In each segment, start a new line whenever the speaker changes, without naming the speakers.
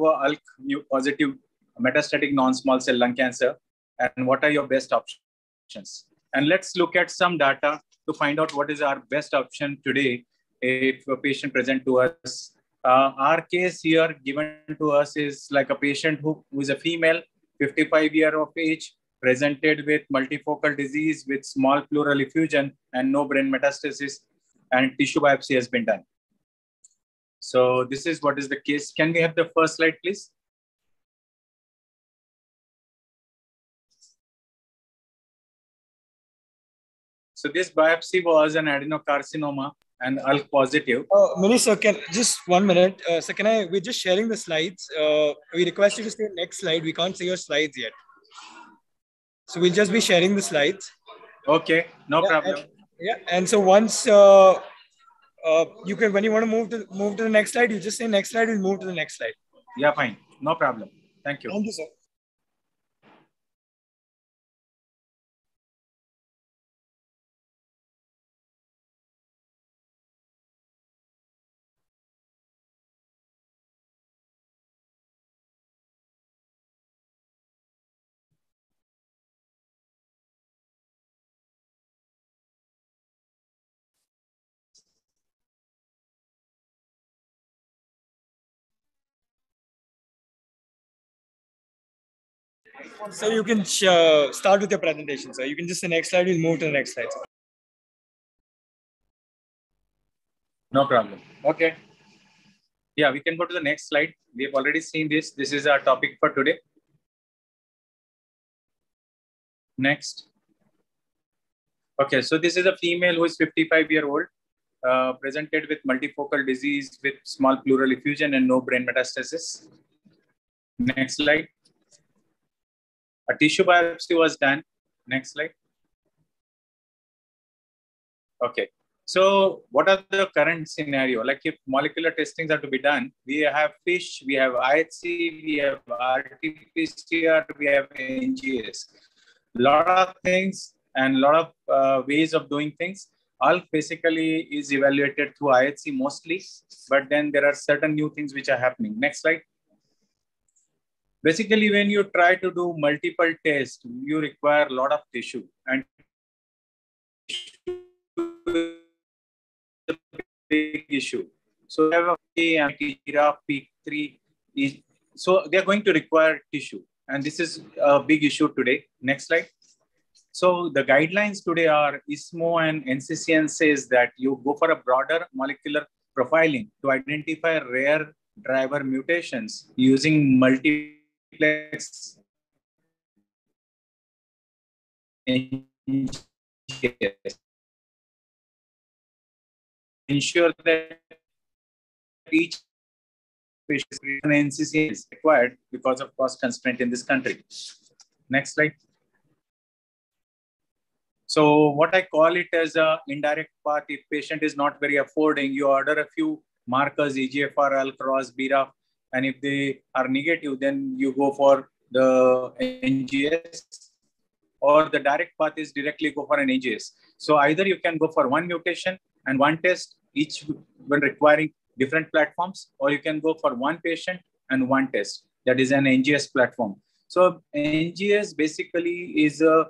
ALK positive metastatic non-small cell lung cancer, and what are your best options? And let's look at some data to find out what is our best option today if a patient present to us. Our case here given to us is like a patient who is a female, 55 years of age, presented with multifocal disease with small pleural effusion and no brain metastasis, and tissue biopsy has been done. So this is what is the case. Can we have the first slide, please? So this biopsy was an adenocarcinoma and ALK positive.
Manish, sir, just 1 minute. So we're just sharing the slides. We request you to stay next slide. We can't see your slides yet. So we'll just be sharing the slides.
Okay, no problem.
And so once you can, when you want to move to the next slide, you just say next slide, we'll move to the next slide.
Yeah, fine. No problem. Thank you.
Thank you, sir. So you can start with your presentation, sir. You can just say next slide, we'll move to the next slide, sir.
No problem. Okay. Yeah, we can go to the next slide. We have already seen this. This is our topic for today. Next. Okay, so this is a female who is 55-year-old, presented with multifocal disease with small pleural effusion and no brain metastasis. Next slide. A tissue biopsy was done. Next slide. Okay. So what are the current scenario? Like if molecular testings are to be done, we have FISH, we have IHC, we have RT-PCR, we have NGS. A lot of things and a lot of ways of doing things. ALK basically is evaluated through IHC mostly, but then there are certain new things which are happening. Next slide. Basically, when you try to do multiple tests, you require a lot of tissue, and a big issue. So we have a P3, so they're going to require tissue, and this is a big issue today. Next slide. So the guidelines today are ISMO and NCCN says that you go for a broader molecular profiling to identify rare driver mutations using multiplex NGS. Ensure that each patient NCCN is required because of cost constraint in this country. Next slide. So what I call it as a indirect path, if patient is not very affording, you order a few markers, EGFR, ALK, BRAF, and if they are negative, then you go for the NGS, or the direct path is directly go for an NGS. So either you can go for one mutation and one test, each when requiring different platforms, or you can go for one patient and one test. That is an NGS platform. So NGS basically is a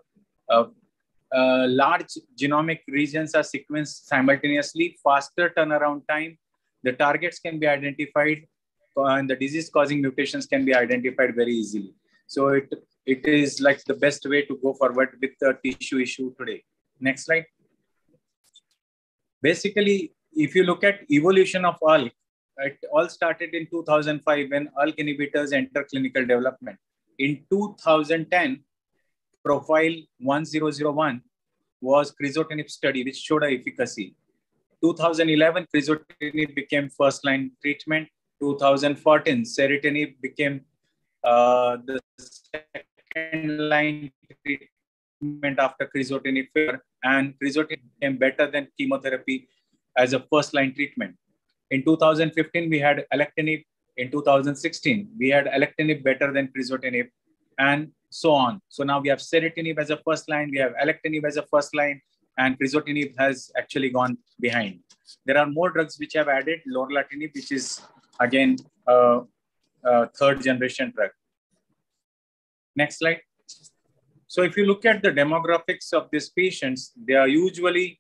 large genomic regions are sequenced simultaneously, faster turnaround time. The targets can be identified and the disease causing mutations can be identified very easily. So it is like the best way to go forward with the tissue issue today. Next slide. Basically, if you look at evolution of ALK, it all started in 2005 when ALK inhibitors enter clinical development. In 2010, Profile 1001 was crizotinib study, which showed an efficacy. 2011, crizotinib became first-line treatment. 2014, ceritinib became the second-line treatment after crizotinib failure, and crizotinib became better than chemotherapy as a first-line treatment. In 2015, we had alectinib. In 2016, we had alectinib better than crizotinib, and so on. So now we have ceritinib as a first line, we have alectinib as a first line, and crizotinib has actually gone behind. There are more drugs which have added, lorlatinib, which is again third generation drug. Next slide. So if you look at the demographics of these patients, they are usually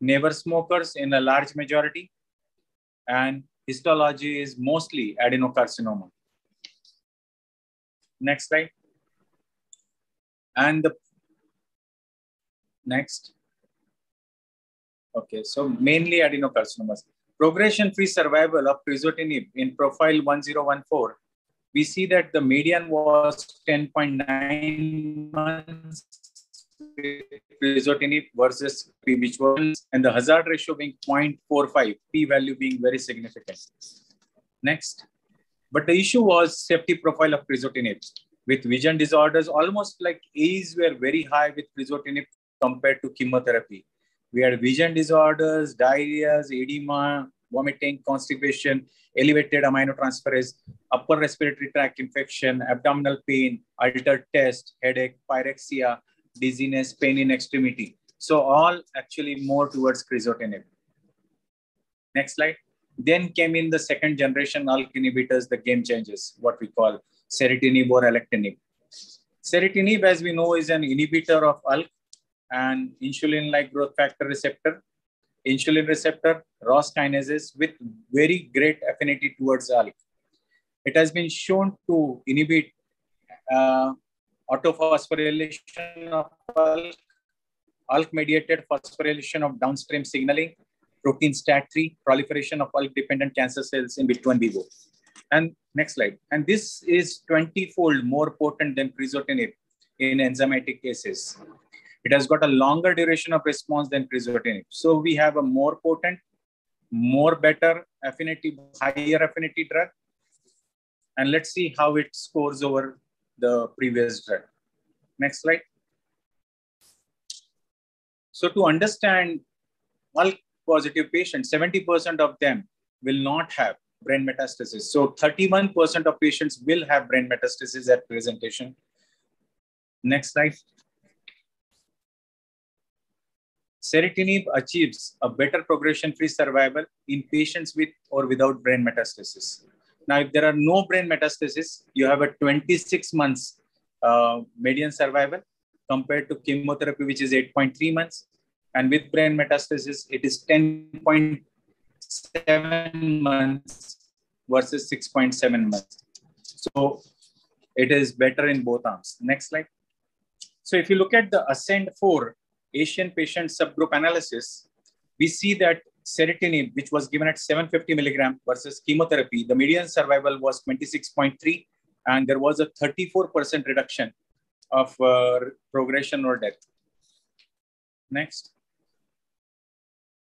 never smokers in a large majority, and histology is mostly adenocarcinoma. Next slide. And the next. Okay, so mainly adenocarcinomas. Progression-free survival of crizotinib in profile 1014, we see that the median was 10.9 months with crizotinib versus P, which was, and the hazard ratio being 0.45, p-value being very significant. Next. But the issue was safety profile of crizotinib. With vision disorders, almost like A's were very high with crizotinib compared to chemotherapy. We had vision disorders, diarrheas, edema, vomiting, constipation, elevated aminotransferase, upper respiratory tract infection, abdominal pain, altered taste, headache, pyrexia, dizziness, pain in extremity. So all actually more towards crizotinib. Next slide. Then came in the second generation ALK inhibitors, the game changers, what we call ceritinib or alectinib. Ceritinib, as we know, is an inhibitor of ALK and insulin-like growth factor receptor, insulin receptor, ROS kinases with very great affinity towards ALK. It has been shown to inhibit autophosphorylation of ALK, ALK-mediated phosphorylation of downstream signaling, protein STAT3, proliferation of ALK-dependent cancer cells in vitro and vivo. And next slide. And this is 20-fold more potent than crizotinib in enzymatic cases. It has got a longer duration of response than crizotinib. So we have a more potent, more better affinity, higher affinity drug. And let's see how it scores over the previous drug. Next slide. So to understand ALK positive patients, 70% of them will not have brain metastasis. So 31% of patients will have brain metastasis at presentation. Next slide. Ceritinib achieves a better progression-free survival in patients with or without brain metastasis. Now, if there are no brain metastasis, you have a 26 months median survival compared to chemotherapy, which is 8.3 months. And with brain metastasis, it is 10.7 months versus 6.7 months. So it is better in both arms. Next slide. So if you look at the ASCEND-4 Asian patient subgroup analysis, we see that ceritinib, which was given at 750 milligram versus chemotherapy, the median survival was 26.3, and there was a 34% reduction of progression or death. Next.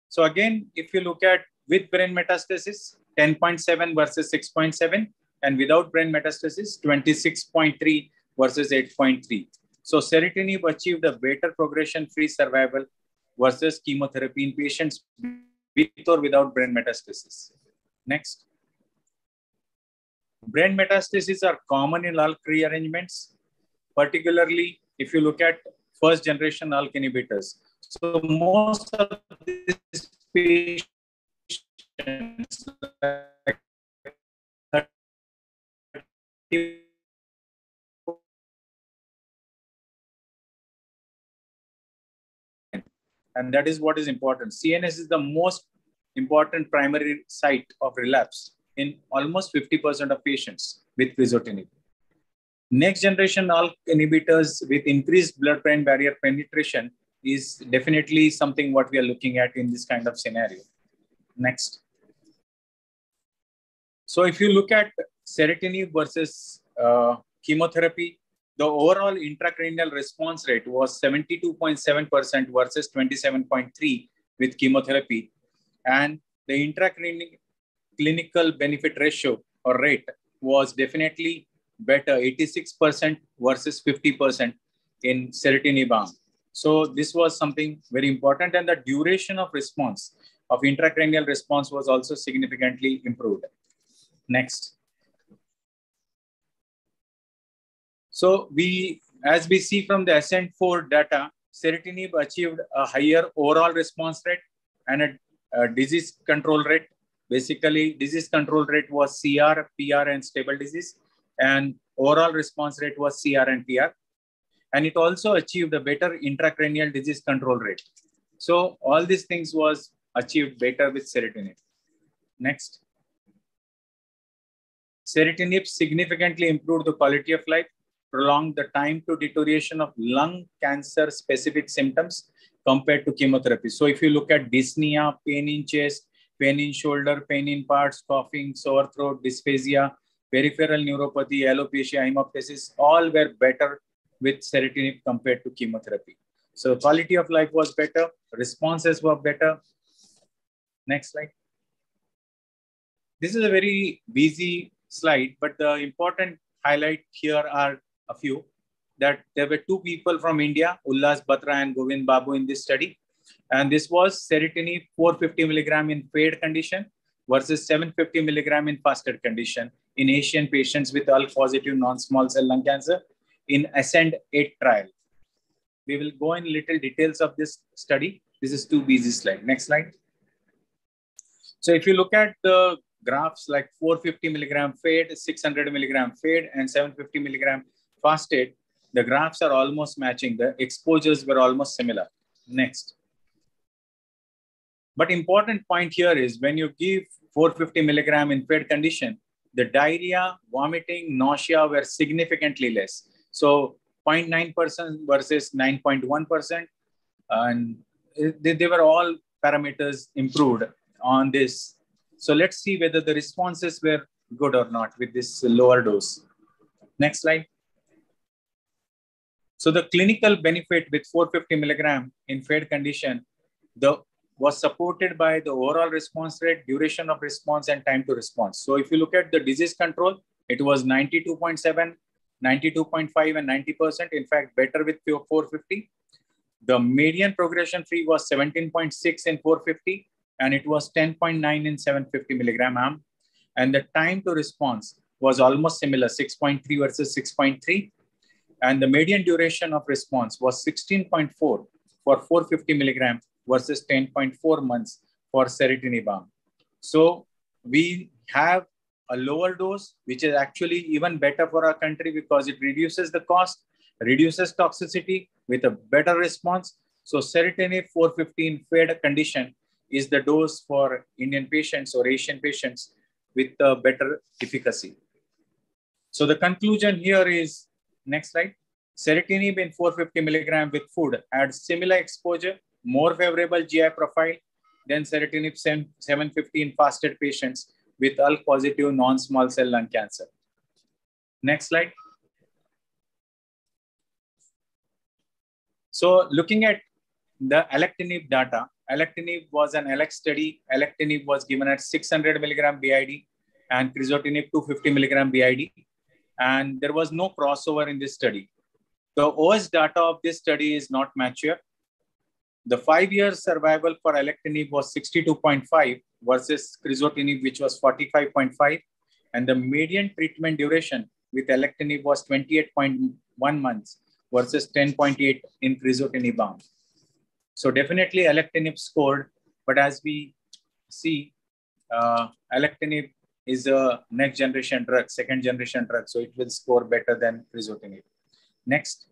So again, if you look at with brain metastasis, 10.7 versus 6.7, and without brain metastasis, 26.3 versus 8.3. So ceritinib achieved a better progression-free survival versus chemotherapy in patients with or without brain metastasis. Next. Brain metastases are common in ALK rearrangements, particularly if you look at first generation ALK inhibitors. So most of these patients, and that is what is important. CNS is the most important primary site of relapse in almost 50% of patients with crizotinib. Next generation ALK inhibitors with increased blood-brain barrier penetration is definitely something what we are looking at in this kind of scenario. Next. So if you look at ceritinib versus chemotherapy, the overall intracranial response rate was 72.7% versus 27.3% with chemotherapy. And the intraclinical benefit ratio or rate was definitely better, 86% versus 50% in ceritinib arm. So this was something very important. And the duration of response, of intracranial response, was also significantly improved. Next. So as we see from the ASCEND-4 data, ceritinib achieved a higher overall response rate and a disease control rate Basically, disease control rate was CR, PR, and stable disease. And overall response rate was CR and PR. And it also achieved a better intracranial disease control rate. So all these things was achieved better with Ceritinib. Next. Ceritinib significantly improved the quality of life, prolonged the time to deterioration of lung cancer specific symptoms compared to chemotherapy. So if you look at dyspnea, pain in chest, pain in shoulder, pain in parts, coughing, sore throat, dysphagia, peripheral neuropathy, alopecia, hemoptysis, all were better with Ceritinib compared to chemotherapy. So quality of life was better, responses were better. Next slide. This is a very busy slide, but the important highlight here are a few. That there were two people from India, Ullas Batra and Govind Babu, in this study. And this was Ceritinib 450 milligram in fade condition versus 750 milligram in fasted condition in Asian patients with ALK positive non-small cell lung cancer in ASCEND-8 trial. We will go in little details of this study. This is too busy slide. Next slide. So if you look at the graphs like 450 milligram fade, 600 milligram fade, and 750 milligram fasted, the graphs are almost matching. The exposures were almost similar. Next. But important point here is when you give 450 milligram in fade condition, the diarrhea, vomiting, nausea were significantly less. So 0.9% versus 9.1%. And they were all parameters improved on this. So let's see whether the responses were good or not with this lower dose. Next slide. So the clinical benefit with 450 milligram in fade condition was supported by the overall response rate, duration of response, and time to response. So if you look at the disease control, it was 92.7, 92.5, and 90%. In fact, better with 450. The median progression free was 17.6 in 450, and it was 10.9 in 750 milligram arm. And the time to response was almost similar, 6.3 versus 6.3. And the median duration of response was 16.4 for 450 milligram versus 10.4 months for Ceritinib arm. So we have a lower dose, which is actually even better for our country because it reduces the cost, reduces toxicity with a better response. So Ceritinib 450 in fade condition is the dose for Indian patients or Asian patients with a better efficacy. So the conclusion here is, next slide. Ceritinib in 450 milligram with food had similar exposure, more favorable GI profile than Ceritinib 750 in fasted patients with ALK positive non-small cell lung cancer. Next slide. So looking at the Alectinib data, Alectinib was an ALEX study. Alectinib was given at 600 milligram BID and Crizotinib 250 milligram BID. And there was no crossover in this study. The OS data of this study is not mature. The 5-year survival for Alectinib was 62.5 versus Crizotinib, which was 45.5. And the median treatment duration with Alectinib was 28.1 months versus 10.8 in Crizotinib arm. So definitely Alectinib scored, but as we see, Alectinib is a next generation drug, second generation drug, so it will score better than Crizotinib. Next.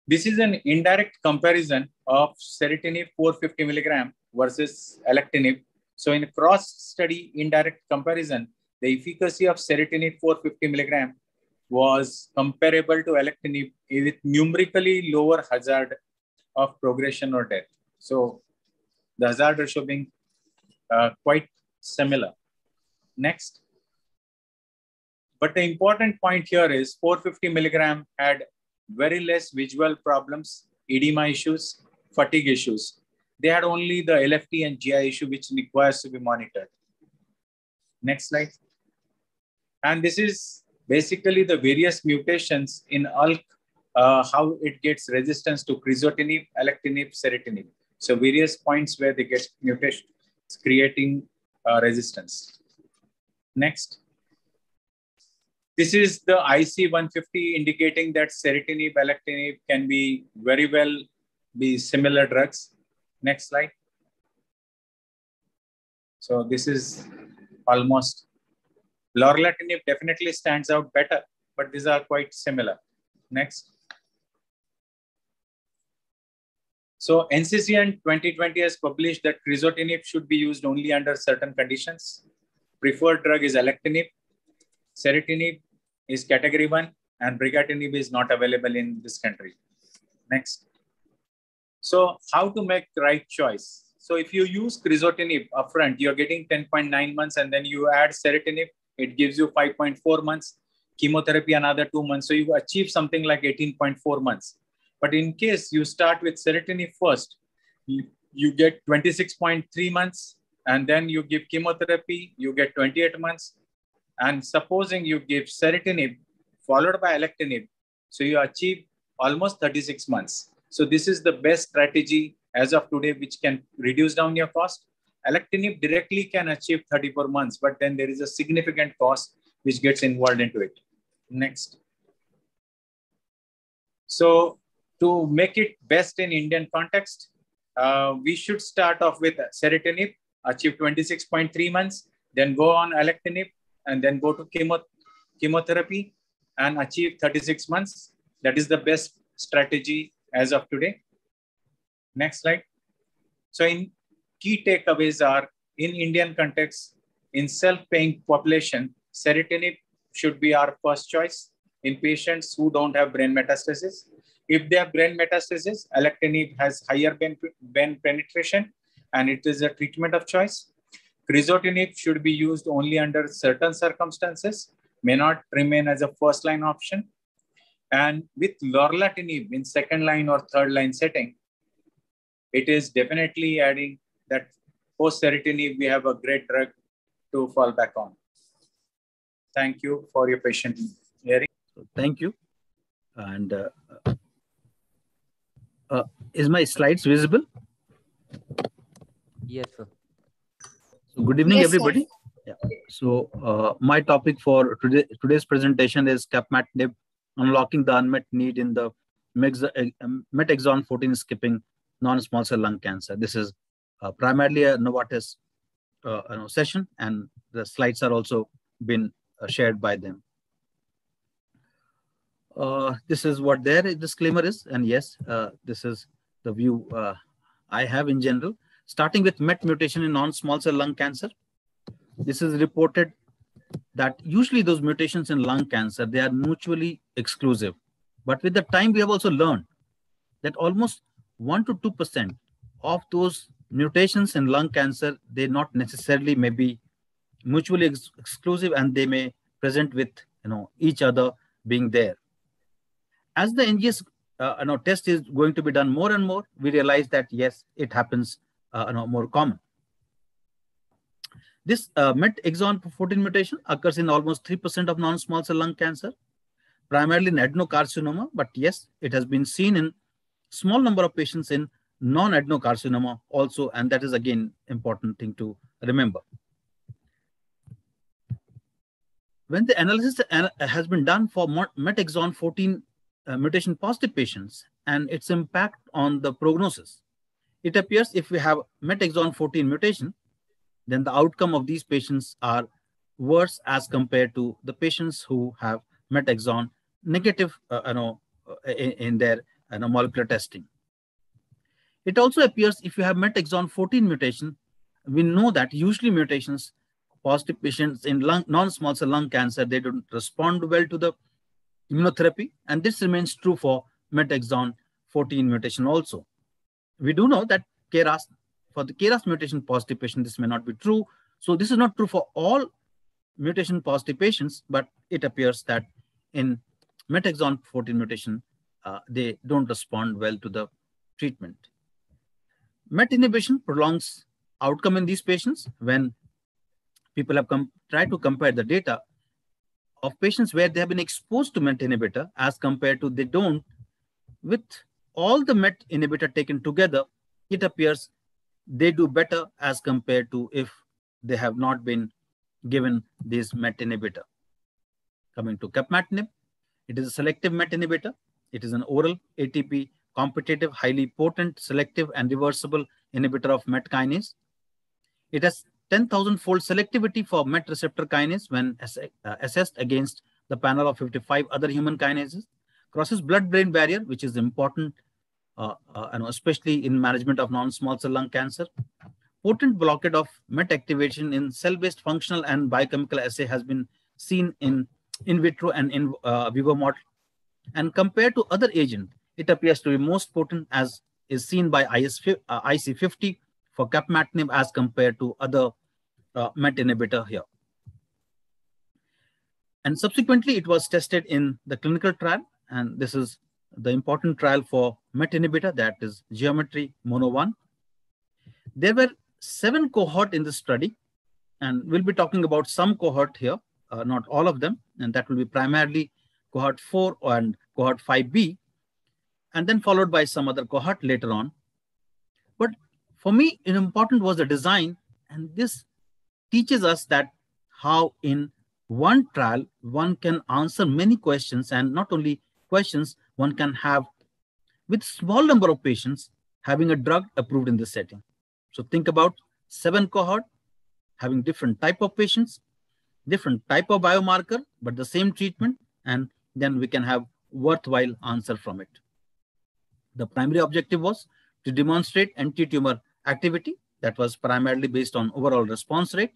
This is an indirect comparison of Ceritinib 450 milligram versus Alectinib. So in a cross-study indirect comparison, the efficacy of Ceritinib 450 milligram was comparable to Alectinib with numerically lower hazard of progression or death. So the hazard ratio being quite similar. Next. But the important point here is 450 milligram had very less visual problems, edema issues, fatigue issues. They had only the LFT and GI issue, which requires to be monitored. Next slide. And this is basically the various mutations in ALK, how it gets resistance to Crizotinib, Alectinib, Ceritinib. So various points where they get mutations, creating resistance. Next. This is the IC150 indicating that Ceritinib, Alectinib can be very well be similar drugs. Next slide. So this is almost, lorlatinib definitely stands out better, but these are quite similar. Next. So NCCN 2020 has published that crizotinib should be used only under certain conditions. Preferred drug is alectinib. Ceritinib is category 1 and brigatinib is not available in this country. Next. So how to make the right choice? So if you use crizotinib upfront, you're getting 10.9 months, and then you add ceritinib, it gives you 5.4 months, chemotherapy another 2 months. So you achieve something like 18.4 months. But in case you start with ceritinib first, you get 26.3 months, and then you give chemotherapy, you get 28 months. And supposing you give ceritinib followed by alectinib, so you achieve almost 36 months. So this is the best strategy as of today, which can reduce down your cost. Alectinib directly can achieve 34 months, but then there is a significant cost which gets involved into it. Next. So to make it best in Indian context, we should start off with ceritinib, achieve 26.3 months, then go on alectinib, and then go to chemotherapy and achieve 36 months. That is the best strategy as of today. Next slide. So in key takeaways are, in Indian context, in self-paying population, ceritinib should be our first choice in patients who don't have brain metastasis. If they have brain metastasis, alectinib has higher brain penetration, and it is a treatment of choice. Crizotinib should be used only under certain circumstances, may not remain as a first-line option. And with lorlatinib in second-line or third-line setting, it is definitely adding that post-ceritinib, we have a great drug to fall back on. Thank you for your patient hearing.
Thank you. And is my slides visible?
Yes, sir.
So good evening,
Yes,
everybody. Yeah. So my topic for today's presentation is capmatinib, unlocking the unmet need in the MET exon 14 skipping non-small cell lung cancer. This is primarily a Novartis session, and the slides are also been shared by them. This is what their disclaimer is, and yes, this is the view I have in general. Starting with MET mutation in non-small cell lung cancer, this is reported that usually those mutations in lung cancer, they are mutually exclusive. But with the time, we have also learned that almost 1 to 2% of those mutations in lung cancer, they not necessarily may be mutually exclusive, and they may present with each other being there. As the NGS test is going to be done more and more, we realize that yes, it happens more common. This MET exon 14 mutation occurs in almost 3% of non-small cell lung cancer, primarily in adenocarcinoma, but yes, it has been seen in small number of patients in non-adenocarcinoma also, and that is again important thing to remember. When the analysis has been done for MET exon 14 mutation positive patients and its impact on the prognosis, it appears if we have MET exon 14 mutation, then the outcome of these patients are worse as compared to the patients who have MET exon negative in their molecular testing. It also appears if you have MET exon 14 mutation, we know that usually mutations positive patients in non-small cell lung cancer, they don't respond well to the immunotherapy, and this remains true for MET exon 14 mutation also. We do know that KRAS, for the KRAS mutation positive patient, this may not be true. So this is not true for all mutation positive patients, but it appears that in MET exon 14 mutation, they don't respond well to the treatment. MET inhibition prolongs outcome in these patients. When people have tried to compare the data of patients where they have been exposed to MET inhibitor as compared to they don't, with all the MET inhibitor taken together, it appears they do better as compared to if they have not been given this MET inhibitor. Coming to capmatinib, it is a selective MET inhibitor. It is an oral ATP competitive, highly potent, selective, and reversible inhibitor of MET kinase. It has 10,000-fold selectivity for MET receptor kinase when assessed against the panel of 55 other human kinases, crosses blood-brain barrier, which is important, especially in management of non-small cell lung cancer. Potent blockade of MET activation in cell-based functional and biochemical assay has been seen in vitro and in vivo model. And compared to other agents, it appears to be most potent, as is seen by IC50 for capmatinib as compared to other MET inhibitor here. And subsequently, it was tested in the clinical trial. And this is the important trial for MET inhibitor, that is Geometry Mono 1. There were 7 cohorts in this study, and we'll be talking about some cohort here, not all of them, and that will be primarily cohort 4 and cohort 5B, and then followed by some other cohort later on. But for me, important was the design, and this teaches us that how in one trial, one can answer many questions, and not only questions, one can have, with small number of patients, having a drug approved in this setting. So think about 7 cohort, having different type of patients, different type of biomarker, but the same treatment, and then we can have worthwhile answer from it. The primary objective was to demonstrate anti-tumor activity that was primarily based on overall response rate.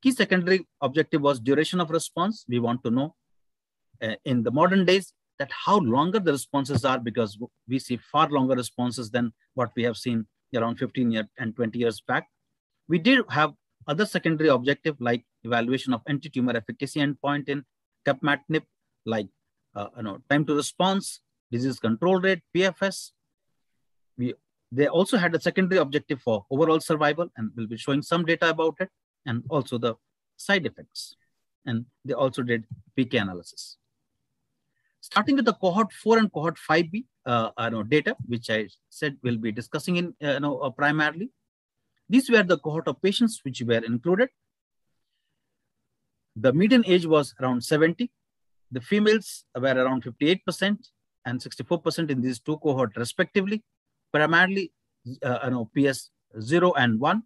Key secondary objective was duration of response. We want to know in the modern days that how longer the responses are, because we see far longer responses than what we have seen around 15 years and 20 years back. We did have other secondary objective like evaluation of anti-tumor efficacy endpoint in capmatinib, like time to response, disease control rate, PFS. They also had a secondary objective for overall survival, and we'll be showing some data about it, and also the side effects. And they also did PK analysis. Starting with the cohort 4 and cohort 5B data, which I said we'll be discussing in primarily. These were the cohort of patients which were included. The median age was around 70. The females were around 58% and 64% in these 2 cohorts respectively. Primarily, PS 0 and 1.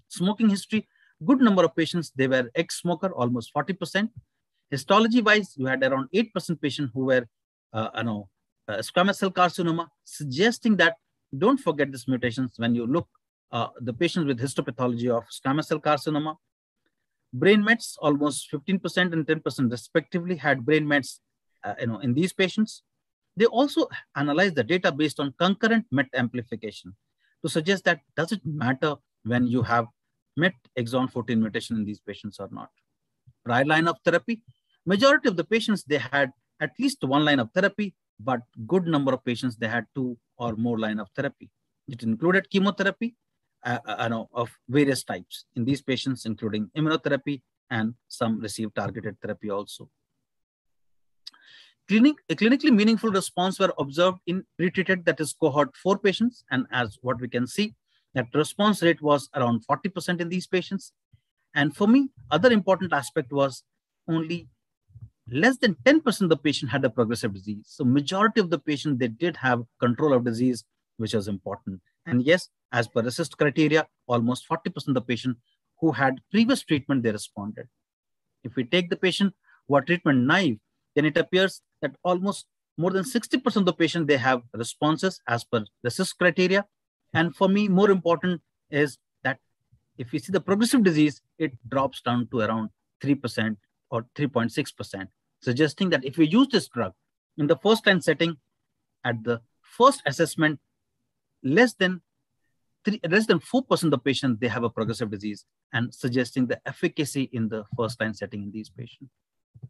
Smoking history, good number of patients, they were ex-smoker, almost 40%. Histology-wise, you had around 8% patients who were squamous cell carcinoma, suggesting that don't forget these mutations when you look the patients with histopathology of squamous cell carcinoma. Brain mets, almost 15% and 10% respectively had brain mets in these patients. They also analyzed the data based on concurrent MET amplification to suggest that does it matter when you have MET exon 14 mutation in these patients or not. Prior line of therapy, majority of the patients, they had at least 1 line of therapy, but good number of patients, they had 2 or more line of therapy. It included chemotherapy of various types in these patients, including immunotherapy, and some received targeted therapy also. Clinically meaningful response were observed in pretreated, that is cohort 4 patients. And as what we can see, that response rate was around 40% in these patients. And for me, other important aspect was only less than 10% of the patient had a progressive disease. So majority of the patient, they did have control of disease, which was important. And yes, as per RECIST criteria, almost 40% of the patient who had previous treatment, they responded. If we take the patient who are treatment naive, then it appears that almost more than 60% of the patient, they have responses as per RECIST criteria. And for me, more important is that if you see the progressive disease, it drops down to around 3% or 3.6%, suggesting that if we use this drug in the first line setting, at the first assessment, less than 4% of the patients, they have a progressive disease, and suggesting the efficacy in the first line setting in these patients.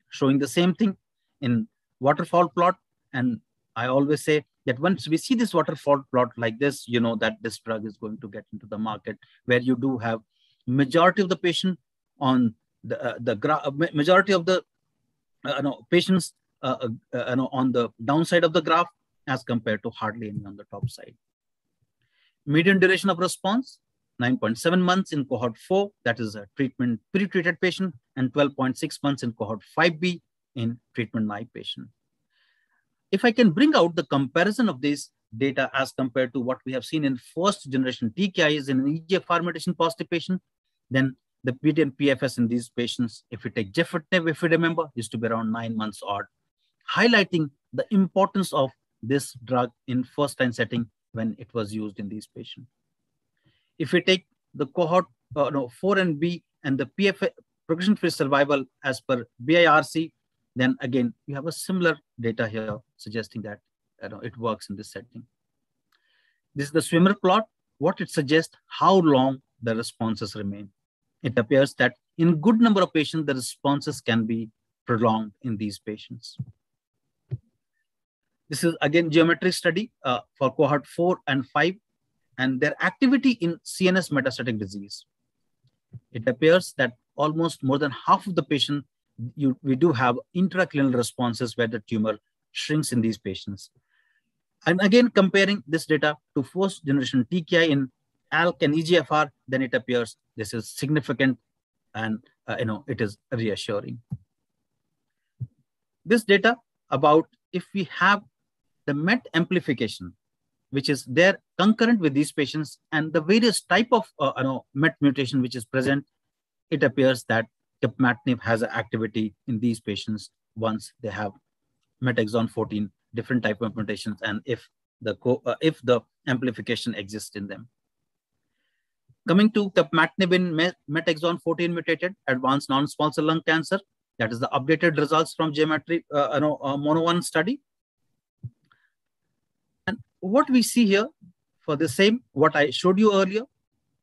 Showing the same thing in waterfall plot. And I always say that once we see this waterfall plot like this, you know that this drug is going to get into the market, where you do have majority of the patient on the majority of the patients on the downside of the graph as compared to hardly any on the top side. Median duration of response, 9.7 months in cohort 4, that is a treatment pre-treated patient, and 12.6 months in cohort 5B in treatment naive patient. If I can bring out the comparison of this data as compared to what we have seen in first generation TKIs in an EGFR mutation positive patient, Then the median PFS in these patients, if we take gefitinib, if you remember, used to be around 9 months odd, highlighting the importance of this drug in first-line setting when it was used in these patients. If we take the cohort 4 and B and the PFS, progression-free survival as per BIRC, then again, you have a similar data here suggesting that it works in this setting. This is the swimmer plot. What it suggests, how long the responses remain. It appears that in good number of patients, the responses can be prolonged in these patients. This is again geometry study for cohort 4 and 5 and their activity in CNS metastatic disease. It appears that almost more than half of the patient, we do have intracranial responses where the tumor shrinks in these patients. And again, comparing this data to first generation TKI in ALK and EGFR, then it appears this is significant and it is reassuring. This data about if we have the MET amplification, which is there concurrent with these patients and the various type of MET mutation which is present, it appears that capmatinib has an activity in these patients once they have MET exon 14 different type of mutations and if the amplification exists in them. Coming to capmatinib in MET exon 14 mutated advanced non-small cell lung cancer, that is the updated results from geometry mono-1 study. And what we see here for the same, what I showed you earlier,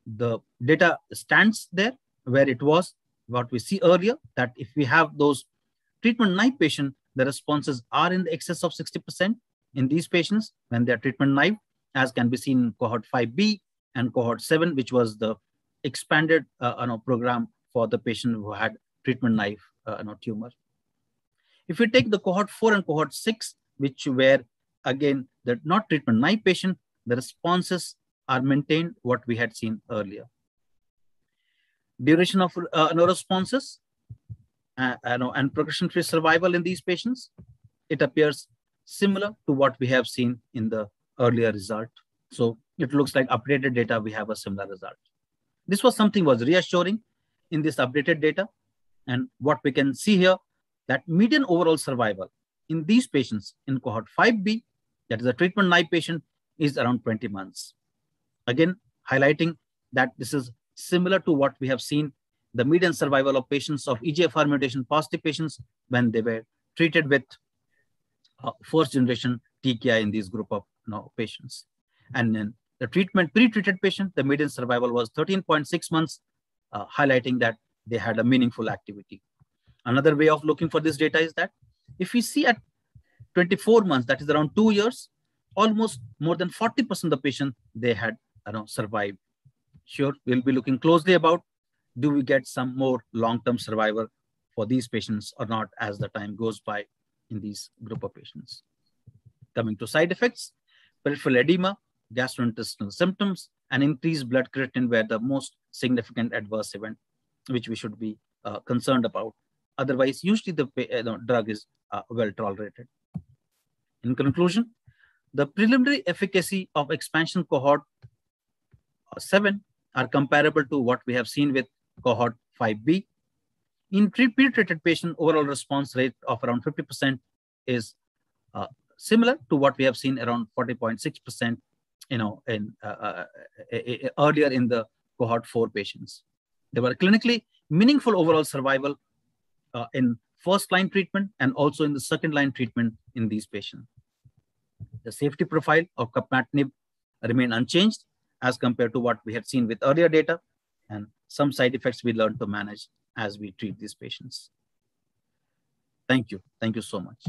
the data stands there where it was, what we see earlier, that if we have those treatment-naive patients, the responses are in the excess of 60% in these patients when they are treatment-naive, as can be seen in cohort 5B and cohort 7, which was the expanded program for the patient who had treatment-naive tumor. If we take the cohort 4 and cohort 6, which were again the not treatment-naive patient, the responses are maintained what we had seen earlier. Duration of no responses and progression-free survival in these patients, it appears similar to what we have seen in the earlier result. So it looks like updated data, we have a similar result. This was something was reassuring in this updated data. And what we can see here, that median overall survival in these patients in cohort 5B, that is a treatment-naive patient, is around 20 months. Again, highlighting that this is similar to what we have seen, the median survival of patients of EGFR mutation positive patients when they were treated with first generation TKI in this group of patients. And then the pre-treated patient, the median survival was 13.6 months, highlighting that they had a meaningful activity. Another way of looking for this data is that if we see at 24 months, that is around 2 years, almost more than 40% of the patients, they had survived. Sure, we'll be looking closely about, do we get some more long-term survival for these patients or not as the time goes by in these group of patients. Coming to side effects, peripheral edema, gastrointestinal symptoms, and increased blood creatinine were the most significant adverse event, which we should be concerned about. Otherwise, usually the drug is well tolerated. In conclusion, the preliminary efficacy of expansion cohort 7 are comparable to what we have seen with cohort 5B. In pre-treated patient, overall response rate of around 50% is similar to what we have seen around 40.6%, earlier in the cohort 4 patients. There were clinically meaningful overall survival in first-line treatment and also in the second-line treatment in these patients. The safety profile of capmatinib remained unchanged as compared to what we had seen with earlier data, and some side effects we learned to manage as we treat these patients. Thank you. Thank you so much.